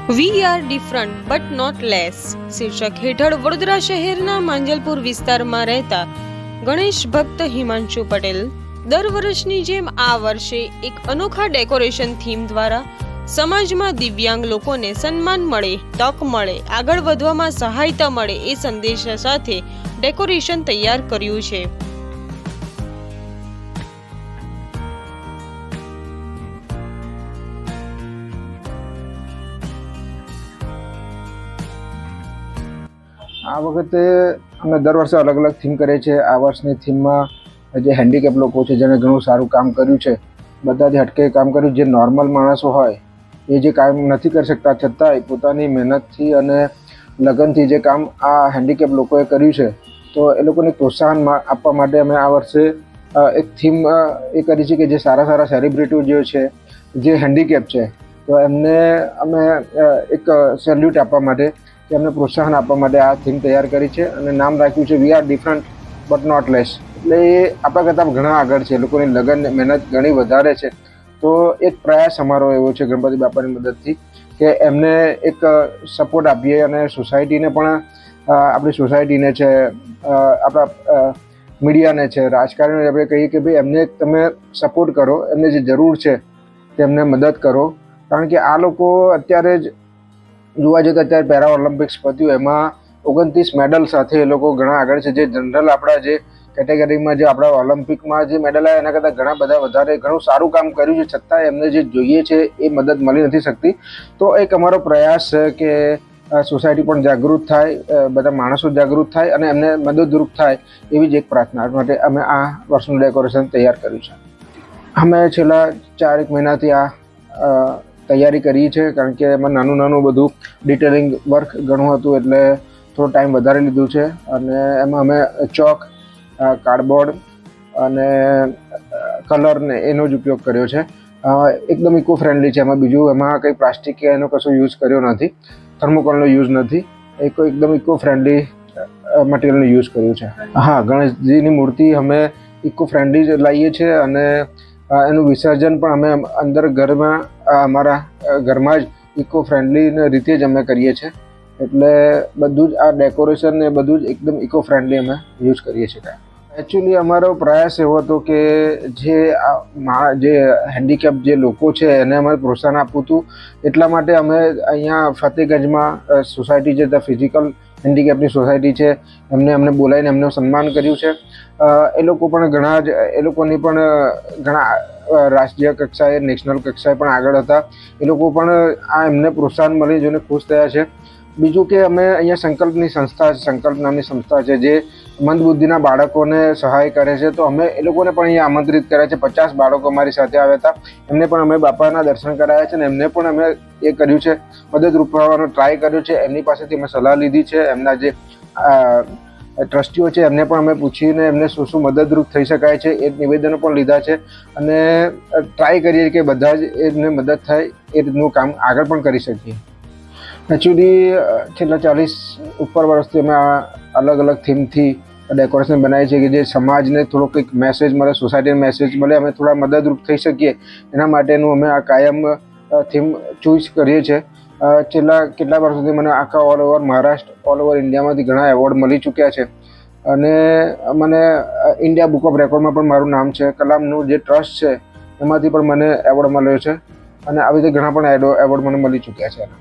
V are different but not less શીર્ષક હેઠળ વડોદરા શહેરના માંજલપુર વિસ્તારમાં રહેતા ગણેશ ભક્ત હિમાંશુ પટેલ દર વર્ષની જેમ આ વર્ષે એક અનોખા ડેકોરેશન થીમ દ્વારા સમાજમાં દિવ્યાંગ લોકોને સન્માન મળે, તક મળે, આગળ વધવામાં સહાયતા મળે એ સંદેશા સાથે ડેકોરેશન તૈયાર કર્યું છે. આ વખતે અમે દર વર્ષે અલગ અલગ થીમ કરીએ છીએ. આ વર્ષની થીમમાં જે હેન્ડીકેપ લોકો છે, જેને ઘણું સારું કામ કર્યું છે, બધાથી હટકે કામ કર્યું, જે નોર્મલ માણસો હોય એ જે કામ નથી કરી શકતા છતાંય પોતાની મહેનતથી અને લગનથી જે કામ આ હેન્ડીકેપ લોકોએ કર્યું છે, તો એ લોકોને પ્રોત્સાહન આપવા માટે અમે આ વર્ષે એક થીમ એ કરી છે કે જે સારા સારા સેલિબ્રિટીઓ જે છે, જે હેન્ડીકેપ છે, તો એમને અમે એક સેલ્યુટ આપવા માટે કે એમને પ્રોત્સાહન આપવા માટે આ થીમ તૈયાર કરી છે અને નામ રાખ્યું છે we are different but not less. એટલે એ આપણા કરતાં ઘણા આગળ છે, લોકોની લગન મહેનત ઘણી વધારે છે. તો એક પ્રયાસ અમારો એવો છે ગણપતિ બાપાની મદદથી કે એમને એક સપોર્ટ આપીએ અને સોસાયટીને પણ, આપણી સોસાયટીને છે, આપણા મીડિયાને છે, રાજકારણીને આપણે કહીએ કે ભાઈ એમને તમે સપોર્ટ કરો, એમને જે જરૂર છે તેમને મદદ કરો. કારણ કે આ લોકો અત્યારે જ જોવા જઈએ તો અત્યારે પેરા ઓલિમ્પિક્સ પત્યું, એમાં 29 મેડલ સાથે એ લોકો ઘણા આગળ છે. જે જનરલ આપણા જે કેટેગરીમાં જે આપણા ઓલિમ્પિકમાં જે મેડલ આવ્યા એના કરતાં ઘણા બધા વધારે ઘણું સારું કામ કર્યું છે, છતાં એમને જે જોઈએ છે એ મદદ મળી નથી શકતી. તો એક અમારો પ્રયાસ છે કે સોસાયટી પણ જાગૃત થાય, બધા માણસો જાગૃત થાય અને એમને મદદરૂપ થાય, એવી જ એક પ્રાર્થના માટે અમે આ વર્ષનું ડેકોરેશન તૈયાર કર્યું છે. અમે છેલ્લા 4 મહિનાથી આ તૈયારી કરી છે, કારણ કે એમાં નાનું નાનું બધું ડિટેલિંગ વર્ક ઘણું હતું, એટલે થોડો ટાઈમ વધારે લીધું છે. અને એમાં અમે ચોક, કાર્ડબોર્ડ અને કલરને એનો જ ઉપયોગ કર્યો છે. એકદમ ઇકો ફ્રેન્ડલી છે. એમાં કંઈ પ્લાસ્ટિક કે એનો કશો યુઝ કર્યો નથી, થર્મોકોલનો યુઝ નથી, એકદમ ઇકો ફ્રેન્ડલી મટીરિયલનો યુઝ કર્યું છે. હા, ગણેશજીની મૂર્તિ અમે ઇકો ફ્રેન્ડલી જ લાવીએ છીએ અને એનું વિસર્જન પણ અમે અંદર ઘરમાં, અમારા ઘરમાં જ ઇકો ફ્રેન્ડલી રીતે જ અમે કરીએ છીએ. એટલે બધું જ આ ડેકોરેશન ને બધું જ એકદમ ઇકો ફ્રેન્ડલી અમે યુઝ કરીએ છીએ. એકચ્યુઅલી અમારો પ્રયાસ એવો હતો કે જે હેન્ડીકેપ જે લોકો છે એને અમારે પ્રોત્સાહન આપવું હતું. એટલા માટે અમે અહીંયા ફતેહગંજમાં સોસાયટી છે, ત્યાં ફિઝિકલ હેન્ડીકેપની સોસાયટી છે, અમને બોલાવીને એમનું સન્માન કર્યું છે. એ લોકો પણ એ લોકોની પણ ઘણા રાષ્ટ્રીય કક્ષાએ, નેશનલ કક્ષાએ પણ આગળ હતા. એ લોકો પણ આ એમને પ્રોત્સાહન મળી જોઈને ખુશ થયા છે. બીજું કે અમે અહીંયા સંકલ્પ નામની સંસ્થા છે, જે મંદબુદ્ધિના બાળકોને સહાય કરે છે. તો અમે એ લોકોને પણ અહીંયા આમંત્રિત કર્યા છે. 50 બાળકો અમારી સાથે આવ્યા હતા. એમને પણ અમે બાપાના દર્શન કરાવ્યા છે અને એમને પણ અમે એ કર્યું છે, મદદરૂપ થવાનો ટ્રાય કર્યો છે. એમની પાસેથી અમે સલાહ લીધી છે. એમના જે ટ્રસ્ટીઓ છે એમને પણ અમે પૂછીને એમને શું મદદરૂપ થઈ શકાય છે એ નિવેદનો પણ લીધા છે અને ટ્રાય કરીએ કે બધા જ એમને મદદ થાય એ રીતનું કામ આગળ પણ કરી શકીએ. એકચ્યુઅલી છેલ્લા 40 ઉપર વર્ષથી અમે અલગ અલગ થીમથી ડેકોરેશન બનાવીએ છીએ કે જે સમાજને થોડો કંઈક મેસેજ મળે, સોસાયટીને મેસેજ મળે, અમે થોડા મદદરૂપ થઈ શકીએ એના માટેનું અમે આ કાયમ થીમ ચૂઝ કરીએ છીએ. છેલ્લા કેટલા વર્ષોથી મને આખા all over Maharashtra, all over ઇન્ડિયામાંથી ઘણા એવોર્ડ મળી ચૂક્યા છે અને મને ઇન્ડિયા બુક ઓફ રેકોર્ડમાં પણ મારું નામ છે. કલામનું જે ટ્રસ્ટ છે એમાંથી પણ મને એવોર્ડ મળ્યો છે અને આવી રીતે ઘણા પણ એવોર્ડ મને મળી ચૂક્યા છે.